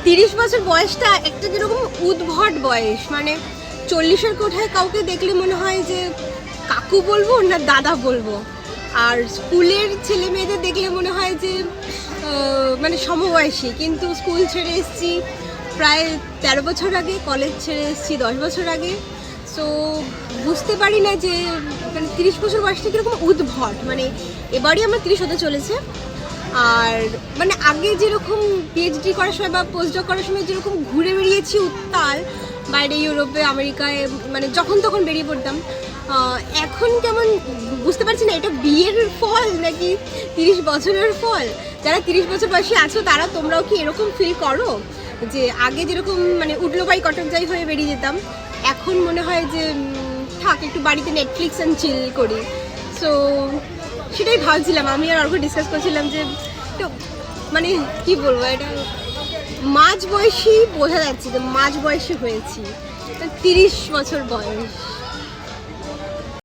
30 বছর বয়সটা একটা যেরকম উদ্ভট বয়স, মানে 40-এর কোঠায় কাউকে দেখলে মনে হয় যে কাকু বলবো না দাদা বলবো, আর স্কুলের ছেলে মেয়েদের দেখলে মনে হয় যে মানে সমবয়সী, কিন্তু স্কুল ছেড়ে এসেছি প্রায় 13 বছর আগে, কলেজ ছেড়ে এসেছি 10 বছর আগে। সো বুঝতে পারি না যে মানে 30 বছর বয়সটা কীরকম উদ্ভট, মানে এবারই আমার 30 হতে চলেছে। আর মানে আগে যেরকম পিএইচডি করার সময় বা পোস্টডক করার সময় যেরকম ঘুরে বেরিয়েছি উত্তাল বাইরে, ইউরোপে, আমেরিকায়, মানে যখন তখন বেরিয়ে পড়তাম, এখন কেমন বুঝতে পারছি না এটা বিয়ের ফল নাকি 30 বছরের ফল। যারা 30 বছর বয়সী আছো তারা তোমরাও কি এরকম ফিল করো যে আগে যেরকম মানে উঠলো পাই কটক যাই হয়ে বেরিয়ে যেতাম, এখন মনে হয় যে থাক একটু বাড়িতে নেটফ্লিক্স অ্যান্ড চিল করি। সো সেটাই ভাবছিলাম, আমি আর অর্ঘ্য ডিসকাস করছিলাম যে তো মানে কি বলবো, এটা মাঝ বয়সী বোঝা যাচ্ছে যে মাঝ বয়সী হয়েছি, 30 বছর বয়স।